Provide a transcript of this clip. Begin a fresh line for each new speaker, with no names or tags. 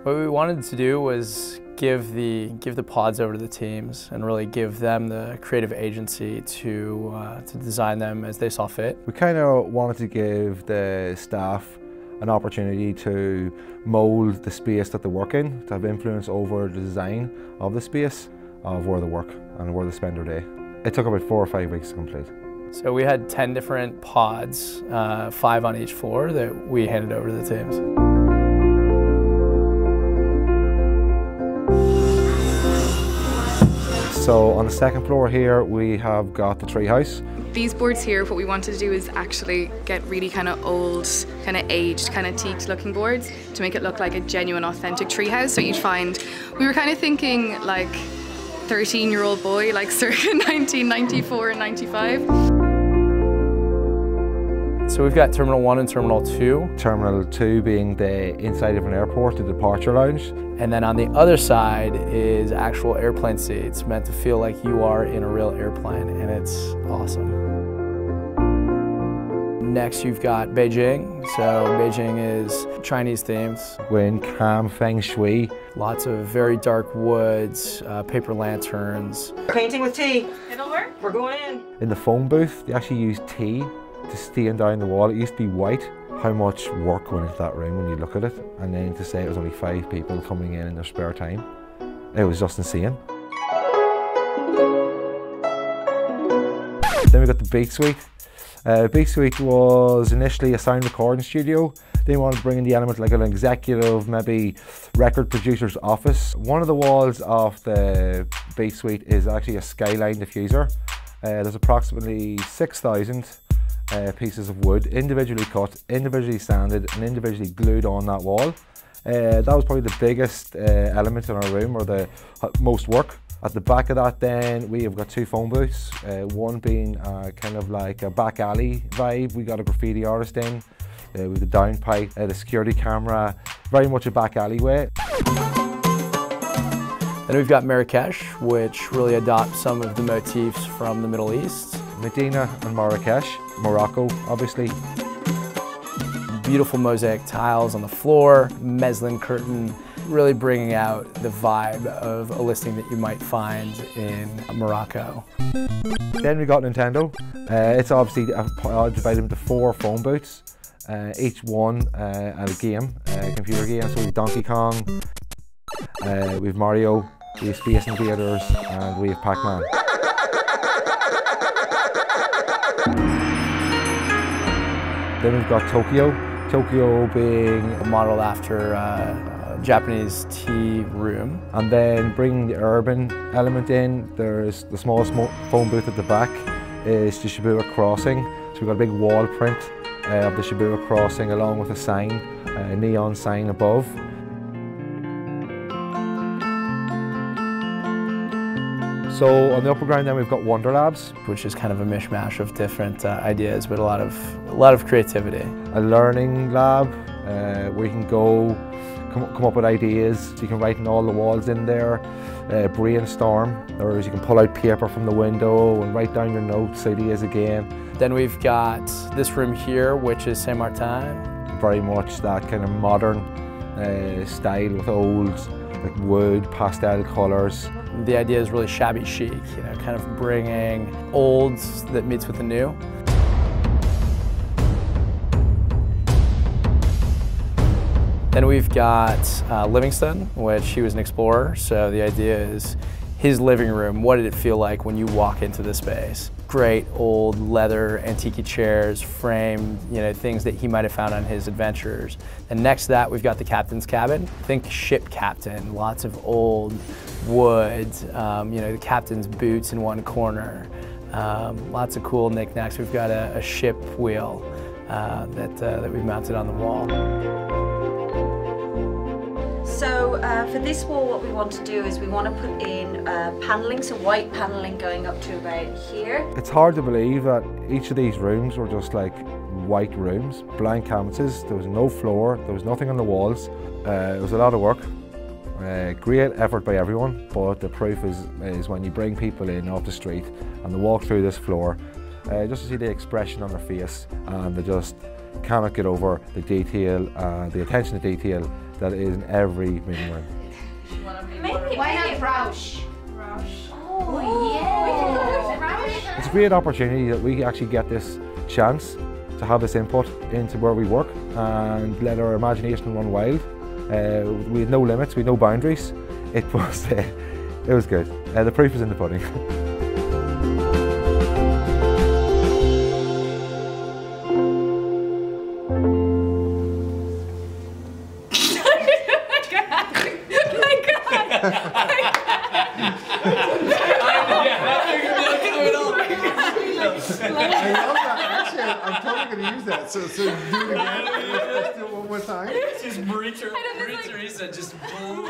What we wanted to do was give the pods over to the teams and really give them the creative agency to design them as they saw fit.
We kind of wanted to give the staff an opportunity to mould the space that they work in, to have influence over the design of the space, of where they work and where they spend their day. It took about 4 or 5 weeks to complete.
So we had 10 different pods, 5 on each floor, that we handed over to the teams.
So on the second floor here, we have got the treehouse.
These boards here, what we wanted to do is actually get really kind of old, kind of aged, kind of teaked looking boards to make it look like a genuine, authentic treehouse. So you'd find, we were kind of thinking like 13-year-old boy, like circa 1994 and 95.
So we've got Terminal 1 and Terminal 2.
Terminal 2 being the inside of an airport, the departure lounge.
And then on the other side is actual airplane seats, meant to feel like you are in a real airplane, and it's awesome. Next you've got Beijing. So Beijing is Chinese themes.
When calm feng shui.
Lots of very dark woods, paper lanterns.
Painting with tea. It'll work. We're going in.
In the phone booth, they actually use tea to stain down the wall. It used to be white. How much work went into that room when you look at it, and then to say it was only 5 people coming in their spare time, it was just insane. Then we got the Beat Suite. Beat Suite was initially a sound recording studio. They wanted to bring in the element like an executive, maybe record producer's office. One of the walls of the Beat Suite is actually a skyline diffuser. There's approximately 6,000 pieces of wood, individually cut, individually sanded and individually glued on that wall. That was probably the biggest element in our room, or the most work. At the back of that then we have got 2 phone booths, one being kind of like a back alley vibe. We got a graffiti artist in, with the downpipe, the security camera, very much a back alleyway.
Then we've got Marrakesh, which really adopts some of the motifs from the Middle East.
Medina and Marrakesh, Morocco obviously.
Beautiful mosaic tiles on the floor, mezzanine curtain, really bringing out the vibe of a listing that you might find in Morocco.
Then we got Nintendo. It's obviously divided into 4 phone booths, each one a game, a computer game. So we have Donkey Kong, we have Mario, we have Space Invaders, and we have Pac-Man. Then we've got Tokyo. Tokyo being
modeled after a Japanese tea room.
And then bringing the urban element in, there's the smallest phone booth at the back is the Shibuya Crossing. So we've got a big wall print of the Shibuya Crossing along with a sign, a neon sign above. So on the upper ground then we've got Wonder Labs,
which is kind of a mishmash of different ideas, but a lot of creativity.
A learning lab where you can go, come up with ideas. So you can write on all the walls in there, brainstorm, or you can pull out paper from the window and write down your notes, ideas again.
Then we've got this room here, which is Saint Martin.
Very much that kind of modern style with old like wood, pastel colours.
The idea is really shabby chic, you know, kind of bringing old that meets with the new. Then we've got Livingston, which he was an explorer, so the idea is his living room, what did it feel like when you walk into the space? Great old leather antique chairs, framed, you know, things that he might have found on his adventures. And next to that, we've got the captain's cabin. Think ship captain, lots of old wood, you know, the captain's boots in one corner. Lots of cool knickknacks. We've got a ship wheel that we've mounted on the wall.
So for this wall, what we want to do is we want to put in panelling, so white panelling going up to about here.
It's hard to believe that each of these rooms were just like white rooms, blank canvases. There was no floor, there was nothing on the walls. It was a lot of work. Great effort by everyone, but the proof is when you bring people in off the street and they walk through this floor, just to see the expression on their face, and they just cannot get over the detail, the attention to detail that is in every meeting room.
Why not Roush? Oh, yeah.
It's a great opportunity that we actually get this chance to have this input into where we work and let our imagination run wild. We had no limits, we had no boundaries. It was good. The proof is in the pudding.
I love that. Actually, I'm totally going to use that. So do it again. Let's do it one more time.
Just Marie Theresa just boom.